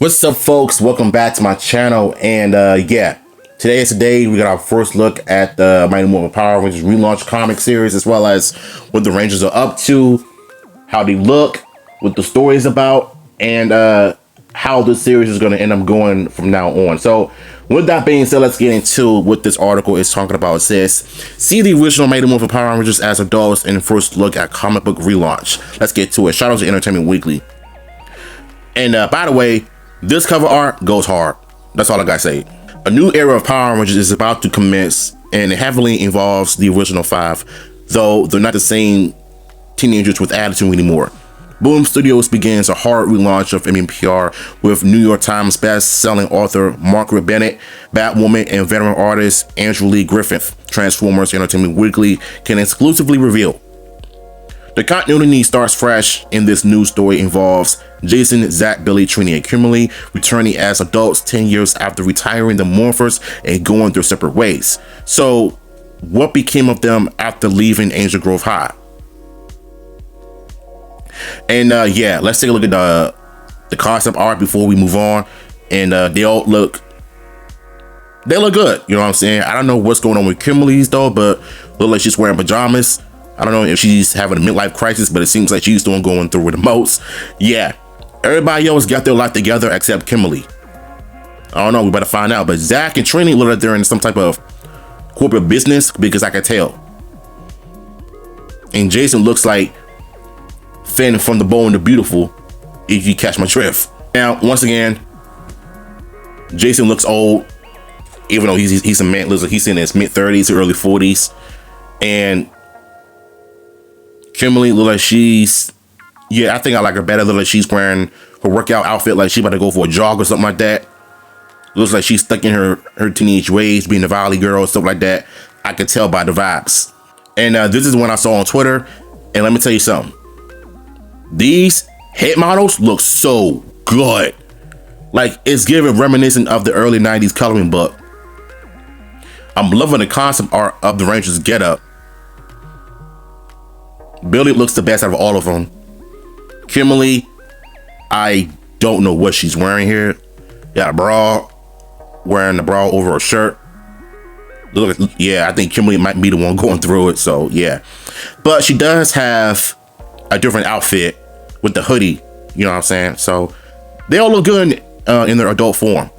What's up, folks? Welcome back to my channel. And yeah, today is the day we got our first look at the Mighty Morphin Power Rangers relaunch comic series, as well as what the Rangers are up to, how they look, what the story is about, and how the series is going to end up going from now on. So with that being said, let's get into what this article is talking about. It says, see the original Mighty Morphin Power Rangers as adults in first look at comic book relaunch. Let's get to it. Shout out to Entertainment Weekly. And by the way, this cover art goes hard. That's all I gotta say. A new era of Power Rangers is about to commence, and it heavily involves the original five, though they're not the same teenagers with attitude anymore. Boom Studios begins a hard relaunch of MMPR with New York Times best-selling author Margaret Bennett, Batwoman, and veteran artist Andrew Lee Griffith. Transformers Entertainment Weekly can exclusively reveal. The continuity starts fresh, and this new story involves Jason, Zach, Billy, Trini, and Kimberly returning as adults 10 years after retiring the Morphers and going their separate ways. So, what became of them after leaving Angel Grove High? And yeah, let's take a look at the concept art before we move on. And they look good. You know what I'm saying? I don't know what's going on with Kimberly's though, but look like she's wearing pajamas. I don't know if she's having a midlife crisis, but it seems like she's the one going through it the most. Yeah, everybody else got their life together except Kimberly. I don't know, we better find out. But Zach and Trini look like they're in some type of corporate business, because I can tell. And Jason looks like Finn from The Bold and the Beautiful, if you catch my drift. Now, once again, Jason looks old, even though he's a man. Looks like he's in his mid-30s to early 40s. And Kimberly look like she's, yeah, I think I like her better. Look like she's wearing her workout outfit, like she about to go for a jog or something like that. Looks like she's stuck in her teenage ways, being a valley girl, stuff like that. I could tell by the vibes. And this is one I saw on Twitter. And let me tell you something. These head models look so good. Like, it's giving reminiscent of the early 90s coloring book. I'm loving the concept art of the Rangers getup. Billy looks the best out of all of them. Kimberly, I don't know what she's wearing here. Got a bra, wearing the bra over her shirt. Look, yeah, I think Kimberly might be the one going through it, so yeah. But she does have a different outfit with the hoodie, you know what I'm saying? So they all look good in their adult form.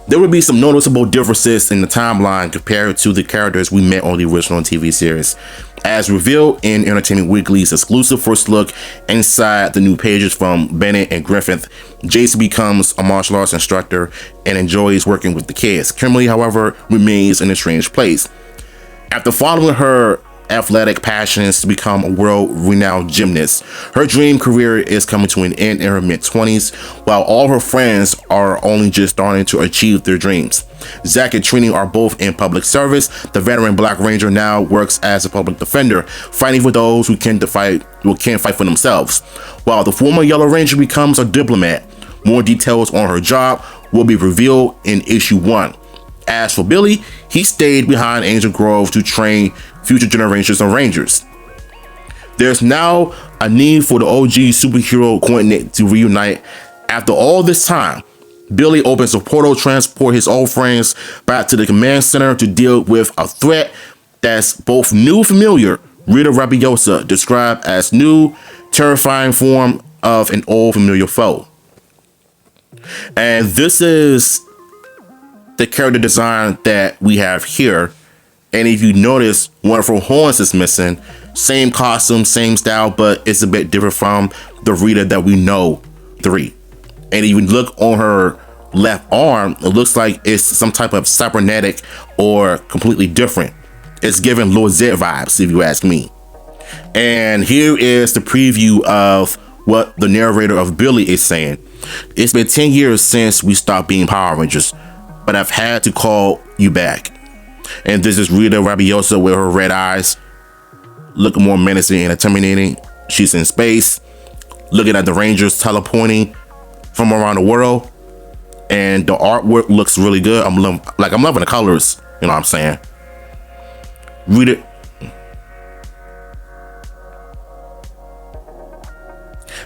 There would be some noticeable differences in the timeline compared to the characters we met on the original TV series. As revealed in Entertainment Weekly's exclusive first look inside the new pages from Bennett and Griffith, Jason becomes a martial arts instructor and enjoys working with the kids. Kimberly, however, remains in a strange place. After following her athletic passions to become a world-renowned gymnast, her dream career is coming to an end in her mid-20s, while all her friends are only just starting to achieve their dreams. Zach and Trini are both in public service. The veteran Black Ranger now works as a public defender, fighting for those who can't fight for themselves, while the former Yellow Ranger becomes a diplomat. More details on her job will be revealed in issue 1. As for Billy, he stayed behind Angel Grove to train future generations of Rangers. There's now a need for the OG superhero quintet to reunite. After all this time, Billy opens a portal to transport his old friends back to the command center to deal with a threat that's both new and familiar. Rita Rabiosa described as new, terrifying form of an old familiar foe. And this is the character design that we have here. And if you notice, one of her horns is missing. Same costume, same style, but it's a bit different from the Rita that we know, 3. And if you look on her left arm, it looks like it's some type of cybernetic or completely different. It's giving Lord Zed vibes, if you ask me. And here is the preview of what the narrator of Billy is saying. It's been 10 years since we stopped being Power Rangers, but I've had to call you back. And this is Rita Rabiosa with her red eyes, looking more menacing and intimidating. She's in space, looking at the Rangers teleporting from around the world, and the artwork looks really good. I'm loving the colors. You know what I'm saying? Rita,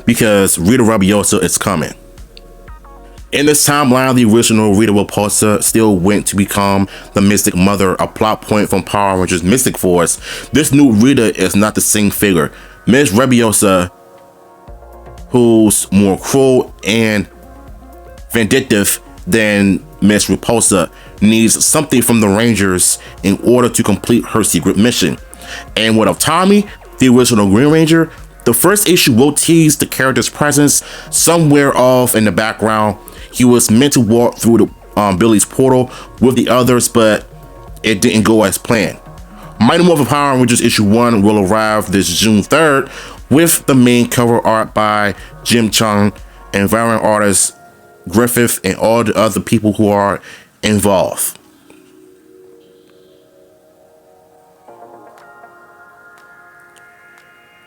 because Rita Rabiosa is coming. In this timeline, the original Rita Repulsa still went to become the Mystic Mother, a plot point from Power Rangers Mystic Force. This new Rita is not the same figure. Miss Rebiosa, who's more cruel and vindictive than Miss Repulsa, needs something from the Rangers in order to complete her secret mission. And what of Tommy, the original Green Ranger? The first issue will tease the character's presence somewhere off in the background. He was meant to walk through the Billy's portal with the others, but it didn't go as planned. Mighty Morphin Power Rangers issue 1 will arrive this June 3rd with the main cover art by Jim Chung and variant artists Griffith and all the other people who are involved.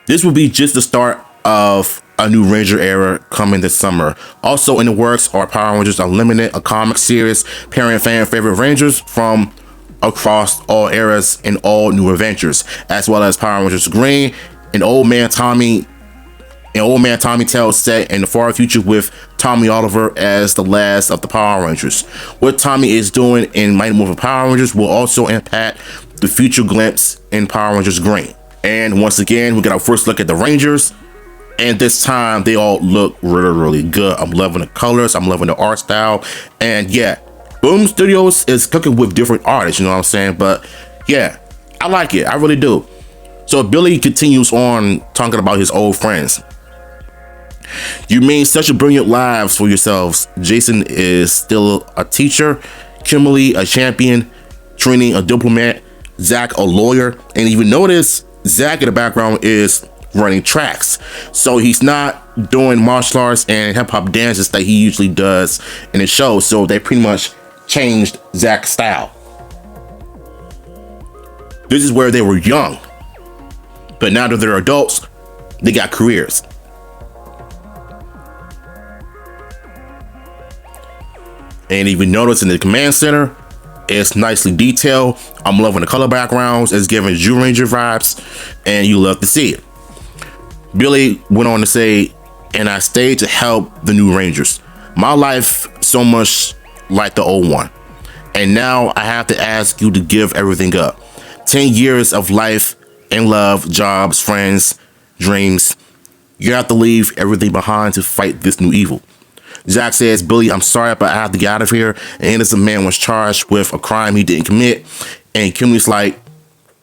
This will be just the start of a new Ranger era coming this summer. Also in the works are Power Rangers Unlimited, a comic series pairing fan favorite Rangers from across all eras and all new adventures, as well as Power Rangers Green, an old man Tommy tale set in the far future with Tommy Oliver as the last of the Power Rangers. What Tommy is doing in Mighty Morphin Power Rangers will also impact the future glimpse in Power Rangers Green. And once again, we get our first look at the Rangers. And this time, they all look really, really good. I'm loving the colors. I'm loving the art style. And yeah, Boom Studios is cooking with different artists, you know what I'm saying? But yeah, I like it. I really do. So Billy continues on talking about his old friends. You mean such a brilliant lives for yourselves. Jason is still a teacher, Kimberly a champion, Trini a diplomat, Zach a lawyer, and even notice Zach in the background is running tracks. So he's not doing martial arts and hip hop dances that he usually does in the show. So they pretty much changed Zach's style. This is where they were young, but now that they're adults, they got careers. And even notice in the command center, it's nicely detailed. I'm loving the color backgrounds. It's giving Jew Ranger vibes, and you love to see it. Billy went on to say, and I stayed to help the new Rangers. My life so much like the old one. And now I have to ask you to give everything up. 10 years of life and love, jobs, friends, dreams. You have to leave everything behind to fight this new evil. Zach says, Billy, I'm sorry, but I have to get out of here. An innocent man was charged with a crime he didn't commit. And Kimberly's like,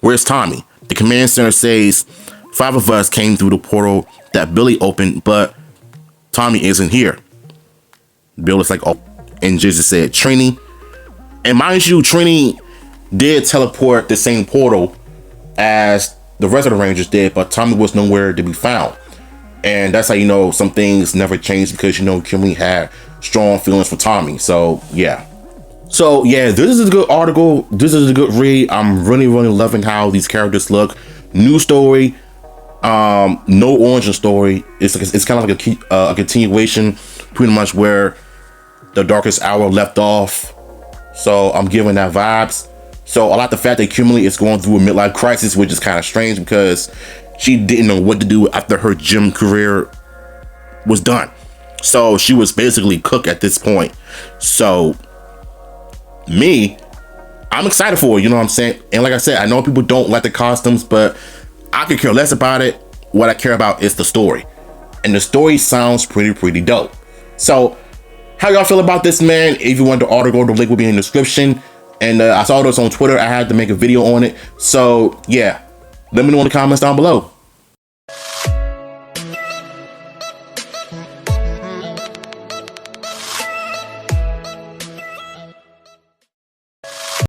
where's Tommy? The command center says, 5 of us came through the portal that Billy opened, but Tommy isn't here. Billy's like, oh, and Jesus said, Trini. And mind you, Trini did teleport the same portal as the rest of the Rangers did, but Tommy was nowhere to be found. And that's how you know some things never changed, because you know Kimberly had strong feelings for Tommy. So yeah. So yeah, this is a good article. This is a good read. I'm really, really loving how these characters look. New story, no origin story. It's kind of like a continuation, pretty much where the Darkest Hour left off. So I'm giving that vibes. So I like the fact that Kimberly is going through a midlife crisis, which is kind of strange because she didn't know what to do after her gym career was done. So she was basically cooked at this point. So I'm excited for her, you know what I'm saying? And like I said, I know people don't like the costumes, but I could care less about it. What I care about is the story. And the story sounds pretty dope. So how y'all feel about this, man? If you want the article, the link will be in the description. And I saw this on Twitter. I had to make a video on it. So yeah, let me know in the comments down below.